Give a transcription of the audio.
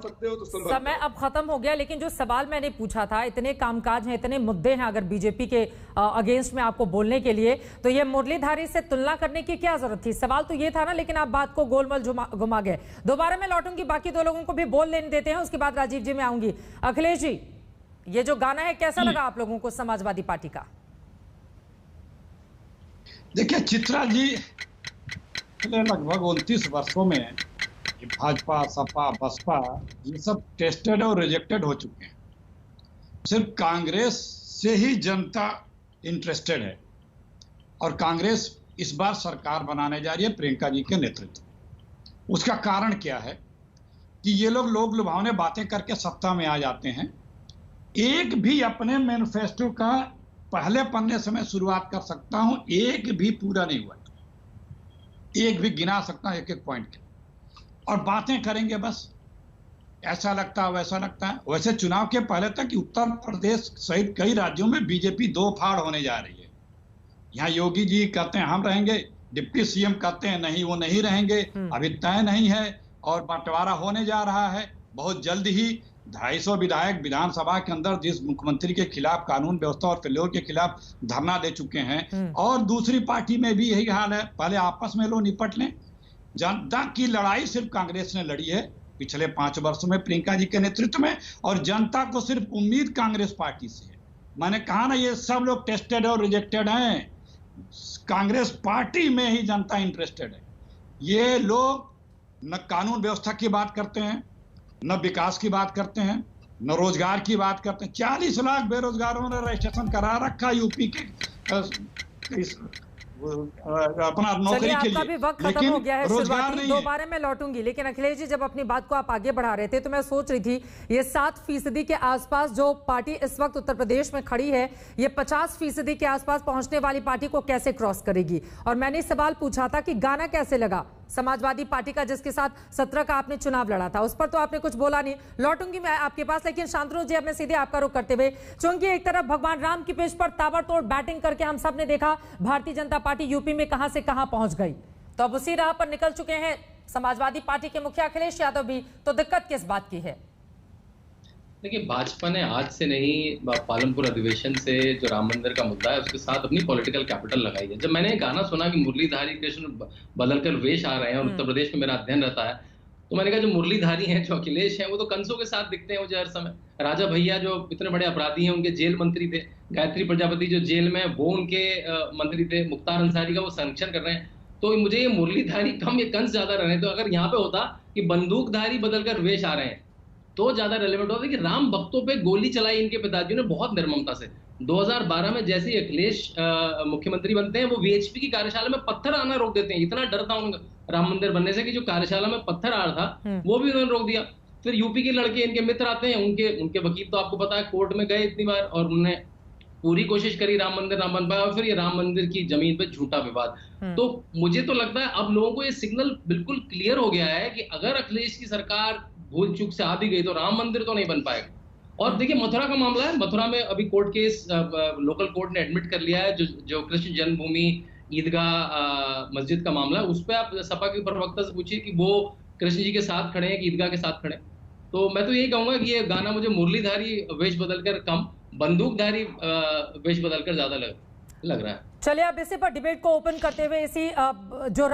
सकते हो तो समय अब खत्म हो गया, लेकिन जो सवाल मैंने पूछा था, इतने कामकाज हैं, इतने मुद्दे हैं अगर बीजेपी के अगेंस्ट में आपको बोलने के लिए, तो ये मुरलीधारी से तुलना करने की क्या जरूरत थी? सवाल तो ये था ना, लेकिन आप बात को गोलमोल घुमा गए। दोबारा मैं लौटूंगी, बाकी दो लोगों को भी बोल लेने देते हैं, उसके बाद राजीव जी में आऊंगी। अखिलेश जी, ये जो गाना है कैसा लगा आप लोगों को समाजवादी पार्टी का? देखिए चित्रा जी, लगभग 29 वर्षों में ये भाजपा, सपा, बसपा ये सब टेस्टेड और रिजेक्टेड हो चुके हैं। सिर्फ कांग्रेस से ही जनता इंटरेस्टेड है और कांग्रेस इस बार सरकार बनाने जा रही है प्रियंका जी के नेतृत्व में। उसका कारण क्या है कि ये लोग लुभावने बातें करके सत्ता में आ जाते हैं। एक भी अपने मैनिफेस्टो का पहले पन्ने से मैं शुरुआत कर सकता हूं, एक भी पूरा नहीं हुआ, एक भी गिना सकता हूं एक एक पॉइंट के, और बातें करेंगे बस, ऐसा लगता है वैसा लगता है। वैसे चुनाव के पहले तक उत्तर प्रदेश सहित कई राज्यों में बीजेपी दो फाड़ होने जा रही है। यहाँ योगी जी कहते हैं हम रहेंगे, डिप्टी सीएम कहते हैं नहीं वो नहीं रहेंगे, अभी तय नहीं है और बंटवारा होने जा रहा है बहुत जल्द ही। 250 विधायक विधानसभा के अंदर जिस मुख्यमंत्री के खिलाफ कानून व्यवस्था और फिलहाल के खिलाफ धरना दे चुके हैं, और दूसरी पार्टी में भी यही हाल है। पहले आपस में लोग निपट लें। जनता की लड़ाई सिर्फ कांग्रेस ने लड़ी है पिछले 5 वर्षों में प्रियंका जी के नेतृत्व में, और जनता को सिर्फ उम्मीद कांग्रेस पार्टी से है। मैंने कहा ना, ये सब लोग टेस्टेड और रिजेक्टेड हैं, कांग्रेस पार्टी में ही जनता इंटरेस्टेड है। ये लोग न कानून व्यवस्था की बात करते हैं, न विकास की बात करते हैं, न रोजगार की बात करते हैं। 40 लाख बेरोजगारों ने रजिस्ट्रेशन करा रखा यूपी के अपना नौकरी के लिए, भी वक्त खत्म हो गया है। रोजगार नहीं। दोबारा मैं लौटूंगी, लेकिन अखिलेश जी जब अपनी बात को आप आगे बढ़ा रहे थे तो मैं सोच रही थी ये 7% के आसपास जो पार्टी इस वक्त उत्तर प्रदेश में खड़ी है, ये 50% के आसपास पहुंचने वाली पार्टी को कैसे क्रॉस करेगी? और मैंने सवाल पूछा था कि गाना कैसे लगा समाजवादी पार्टी का, जिसके साथ 17 का आपने चुनाव लड़ा था, उस पर तो आपने कुछ बोला नहीं। लौटूंगी मैं आपके पास, लेकिन शांतनु जी अब मैं सीधे आपका रुख करते हुए, क्योंकि एक तरफ भगवान राम की पेश पर ताबड़तोड़ बैटिंग करके हम सब ने देखा भारतीय जनता पार्टी यूपी में कहां से कहां पहुंच गई, तो अब उसी राह पर निकल चुके हैं समाजवादी पार्टी के मुखिया अखिलेश यादव भी, तो दिक्कत किस बात की है? देखिए, भाजपा ने आज से नहीं, पालमपुर अधिवेशन से जो राम मंदिर का मुद्दा है उसके साथ अपनी पॉलिटिकल कैपिटल लगाई है। जब मैंने गाना सुना कि मुरलीधारी कृष्ण बदलकर वेश आ रहे हैं, और उत्तर प्रदेश में मेरा अध्ययन रहता है, तो मैंने कहा जो मुरलीधारी हैं, जो अखिलेश हैं, वो तो कंसों के साथ दिखते हैं मुझे हर समय। राजा भैया जो इतने बड़े अपराधी हैं, उनके जेल मंत्री थे। गायत्री प्रजापति जो जेल में, वो उनके मंत्री थे। मुख्तार अंसारी का वो संरक्षण कर रहे हैं। तो मुझे ये मुरलीधारी कम, ये कंस ज्यादा रहे हैं। तो अगर यहाँ पे होता कि बंदूकधारी बदलकर वेश आ रहे हैं तो ज्यादा रेलेवेंट होता। कि राम भक्तों पे गोली चलाई इनके पिताजी ने बहुत निर्ममता से। 2012 में जैसे ही अखिलेश मुख्यमंत्री बनते हैं, वो वीएचपी की कार्यशाला में पत्थर आना रोक देते हैं। इतना डर था उनका राम मंदिर बनने से कि जो कार्यशाला में पत्थर आ रहा था वो भी उन्होंने रोक दिया। फिर यूपी के लड़के इनके मित्र आते हैं, उनके वकील तो आपको पता है कोर्ट में गए इतनी बार, और उन्होंने पूरी कोशिश करी राम मंदिर ना बन पाया, और फिर ये राम मंदिर की जमीन पे झूठा विवाद। तो मुझे तो लगता है अब लोगों को ये सिग्नल बिल्कुल क्लियर हो गया है कि अगर अखिलेश की सरकार भूल चूक से आ भी गई तो राम मंदिर तो नहीं बन पाएगा। और देखिए, मथुरा का मामला है, मथुरा में अभी कोर्ट केस लोकल कोर्ट ने एडमिट कर लिया है, जो कृष्ण जन्मभूमि ईदगाह मस्जिद का मामला है, उस पर आप सपा के प्रवक्ता से पूछिए कि वो कृष्ण जी के साथ खड़े हैं कि ईदगाह के साथ खड़े। तो मैं तो यही कहूंगा कि ये गाना मुझे मुरलीधारी वेश बदलकर कम, बंदूकधारी वेश बदलकर ज्यादा लग रहा है। चलिए अब इसी पर डिबेट को ओपन करते हुए इसी जो